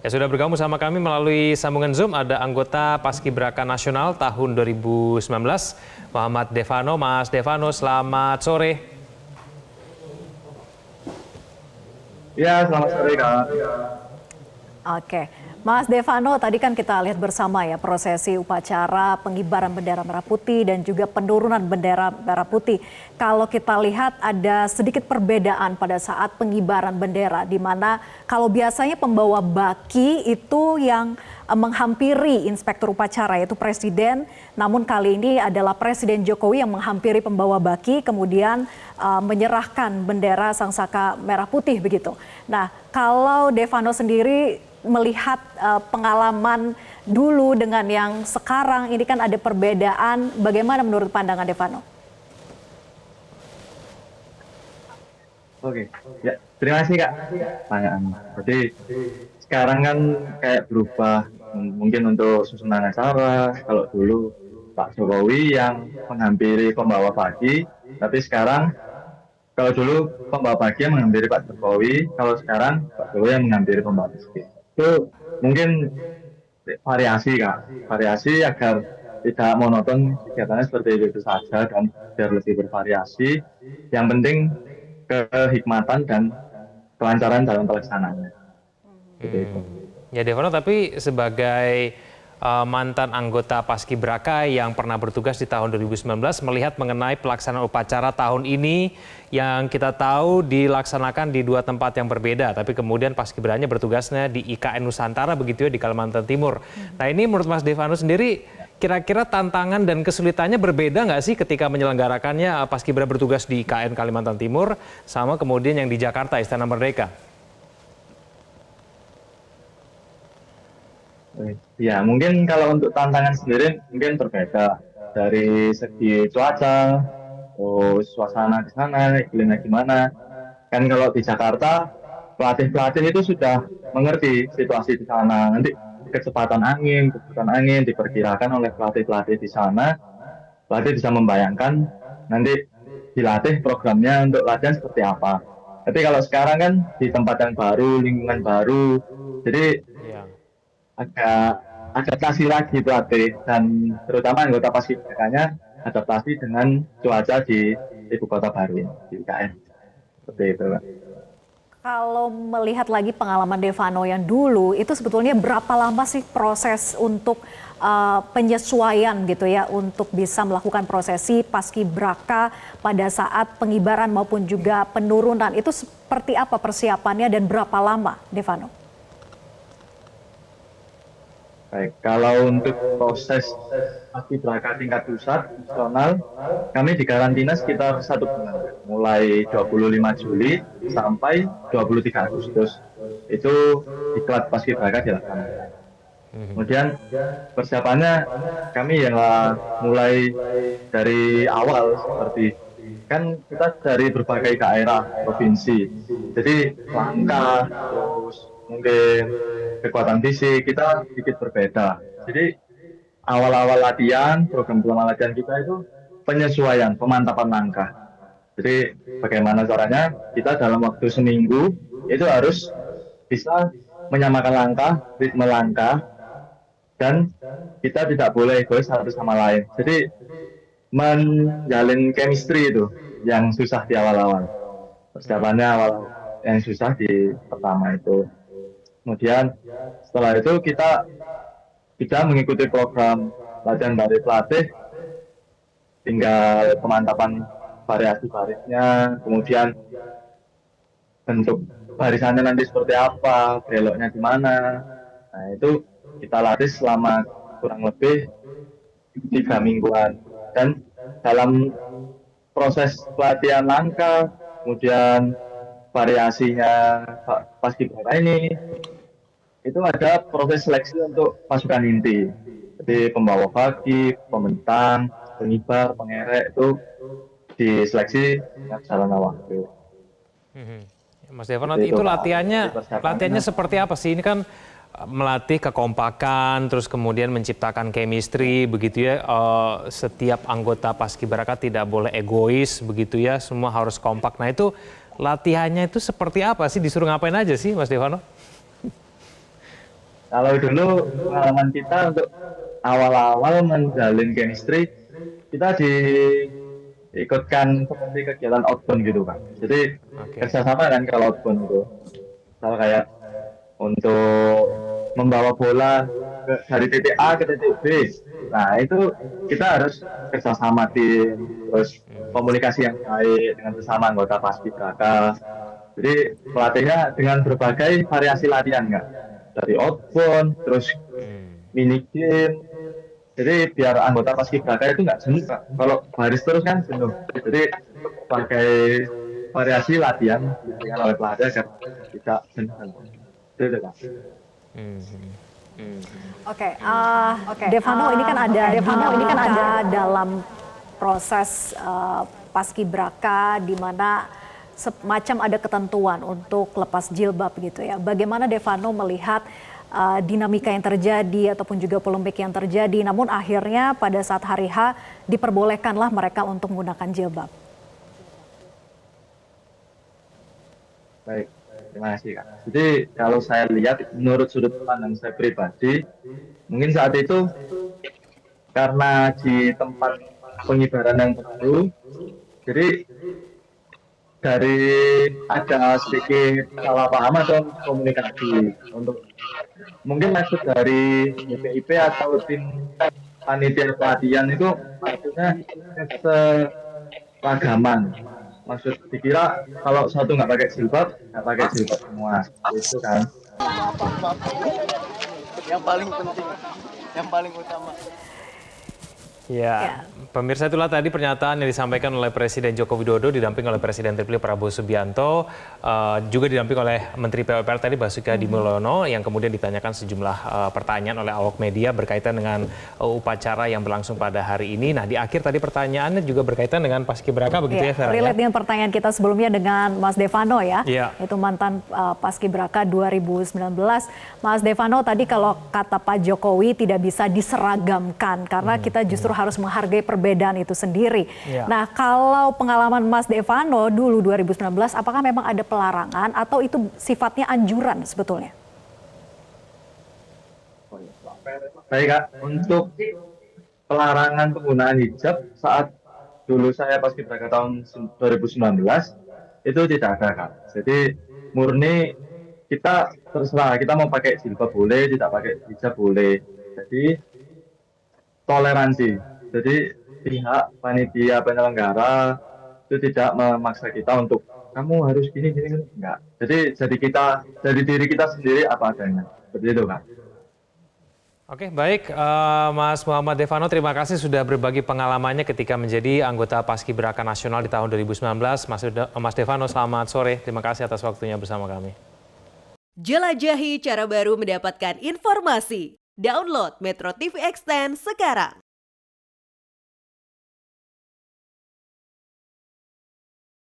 Ya, sudah bergabung sama kami melalui sambungan Zoom ada anggota Paskibraka Nasional tahun 2019, Muhammad Devano. Mas Devano, selamat sore. Ya, selamat sore Kak. Oke, Mas Devano, tadi kan kita lihat bersama ya prosesi upacara pengibaran bendera merah putih dan juga penurunan bendera merah putih. Kalau kita lihat ada sedikit perbedaan pada saat pengibaran bendera, di mana kalau biasanya pembawa baki itu yang menghampiri inspektur upacara yaitu Presiden, namun kali ini adalah Presiden Jokowi yang menghampiri pembawa baki kemudian menyerahkan bendera sangsaka merah putih begitu. Nah, kalau Devano sendiri melihat pengalaman dulu dengan yang sekarang, ini kan ada perbedaan. Bagaimana menurut pandangan Devano? Oke, ya terima kasih Kak. Pertanyaan. Jadi sekarang kan kayak berubah, mungkin untuk susunan acara. Kalau dulu Pak Jokowi yang menghampiri pembawa baki, tapi sekarang kalau dulu pembawa baki yang menghampiri Pak Jokowi, kalau sekarang Pak Jokowi yang menghampiri pembawa baki. Itu mungkin variasi Kak, variasi agar tidak monoton kegiatannya seperti itu saja dan biar lebih bervariasi. Yang penting kehikmatan dan kelancaran dalam pelaksanaannya. Ya Devano, tapi sebagai mantan anggota Paskibraka yang pernah bertugas di tahun 2019 melihat mengenai pelaksanaan upacara tahun ini yang kita tahu dilaksanakan di dua tempat yang berbeda, tapi kemudian Paskibranya bertugasnya di IKN Nusantara begitu ya, di Kalimantan Timur. Nah, ini menurut Mas Devano sendiri kira-kira tantangan dan kesulitannya berbeda nggak sih ketika menyelenggarakannya Paskibra bertugas di IKN Kalimantan Timur sama kemudian yang di Jakarta Istana Merdeka? Ya, mungkin kalau untuk tantangan sendiri mungkin berbeda dari segi cuaca, suasana di sana, iklimnya gimana. Kan kalau di Jakarta, pelatih-pelatih itu sudah mengerti situasi di sana. Nanti kecepatan angin diperkirakan oleh pelatih-pelatih di sana. Pelatih bisa membayangkan nanti dilatih programnya untuk latihan seperti apa. Tapi kalau sekarang kan di tempat yang baru, lingkungan baru, jadi agak adaptasi lagi pelatih dan terutama anggota paskibrakanya adaptasi dengan cuaca di ibu kota baru di IKN seperti itu. Kalau melihat lagi pengalaman Devano yang dulu, itu sebetulnya berapa lama sih proses untuk penyesuaian gitu ya untuk bisa melakukan prosesi paskibraka pada saat pengibaran maupun juga penurunan, itu seperti apa persiapannya dan berapa lama, Devano? Baik, kalau untuk proses paskibraka tingkat pusat nasional, kami di karantina sekitar 1 bulan, mulai 25 Juli sampai 23 Agustus. Itu diklat paskibraka dilaksanakan. Kemudian persiapannya kami ya mulai dari awal seperti kan kita dari berbagai daerah provinsi, jadi langkah terus mungkin kekuatan fisik kita sedikit berbeda. Jadi awal-awal latihan, program latihan kita itu penyesuaian, pemantapan langkah. Jadi bagaimana caranya kita dalam waktu seminggu itu harus bisa menyamakan langkah, ritme langkah, dan kita tidak boleh egois satu sama lain. Jadi menjalin chemistry itu yang susah di awal-awal. Persiapannya awal yang susah di pertama itu. Kemudian setelah itu kita mengikuti program latihan dari pelatih, tinggal pemantapan variasi barisnya, kemudian bentuk barisannya nanti seperti apa, beloknya di mana. Nah itu kita latih selama kurang lebih 3 mingguan. Dan dalam proses pelatihan langkah, kemudian variasinya paskibraka ini, itu ada proses seleksi untuk pasukan inti. Jadi pembawa baki, pembentang, pengibar, pengerek itu diseleksi dengan sarana waktu. Mas Devano, itu latihannya seperti apa sih? Ini kan melatih kekompakan, terus kemudian menciptakan chemistry, begitu ya. Setiap anggota Paskibraka tidak boleh egois, begitu ya. Semua harus kompak. Nah itu latihannya itu seperti apa sih? Disuruh ngapain aja sih, Mas Devano? Kalau dulu pengalaman kita untuk awal-awal menjalin chemistry, kita diikutkan seperti kegiatan outbound gitu kan. Jadi Oke. kerjasama kan kalau outbound itu. Kalau kayak untuk membawa bola dari titik A ke titik B. Nah itu kita harus kerjasama tim, terus komunikasi yang baik dengan sesama anggota paskibraka. Jadi pelatihnya dengan berbagai variasi latihan kan, dari outbound, terus mini game. Jadi biar anggota paskibraka itu nggak jenuh Kak. Kalau baris terus kan jenuh. Jadi pakai variasi latihan diberikan oleh pelatih agar tidak jenuh. Itu Kak. Oke, Devano ini kan ada dalam proses paskibraka di mana semacam ada ketentuan untuk lepas jilbab gitu ya. Bagaimana Devano melihat dinamika yang terjadi ataupun juga polemik yang terjadi, namun akhirnya pada saat hari H diperbolehkanlah mereka untuk menggunakan jilbab. Baik, terima kasih Kak. Jadi kalau saya lihat menurut sudut pandang saya pribadi, mungkin saat itu karena di tempat pengibaran yang baru, jadi dari ada sedikit salah paham atau komunikasi untuk mungkin maksud dari BPIP atau tim panitia pelatihan itu maksudnya seragaman. Maksud dikira kalau satu nggak pakai jilbab semua itu kan. Yang paling penting, yang paling utama. Ya, pemirsa itulah tadi pernyataan yang disampaikan oleh Presiden Joko Widodo didamping oleh Presiden terpilih Prabowo Subianto, juga didamping oleh Menteri PUPR tadi Basuki Hadi Mulyono yang kemudian ditanyakan sejumlah pertanyaan oleh awak media berkaitan dengan upacara yang berlangsung pada hari ini. Nah, di akhir tadi pertanyaannya juga berkaitan dengan Paskibraka begitu ya, Vera? Relate dengan pertanyaan kita sebelumnya dengan Mas Devano ya, Iya. itu mantan Paskibraka 2019. Mas Devano tadi kalau kata Pak Jokowi tidak bisa diseragamkan karena kita justru harus menghargai perbedaan itu sendiri. Iya. Nah, kalau pengalaman Mas Devano dulu 2019, apakah memang ada pelarangan atau itu sifatnya anjuran sebetulnya? Baik Kak, untuk pelarangan penggunaan hijab saat dulu saya paskibraka tahun 2019 itu tidak ada Kak. Jadi murni kita terserah, kita mau pakai jilbab boleh, tidak pakai hijab boleh. Jadi toleransi. Jadi pihak panitia penyelenggara itu tidak memaksa kita untuk kamu harus gini enggak. Jadi kita dari diri kita sendiri apa adanya. Seperti itu Kak. Oke, baik. Mas Muhammad Devano, terima kasih sudah berbagi pengalamannya ketika menjadi anggota Paskibraka Nasional di tahun 2019. Mas Devano, selamat sore. Terima kasih atas waktunya bersama kami. Jelajahi cara baru mendapatkan informasi. Download Metro TV Extend sekarang.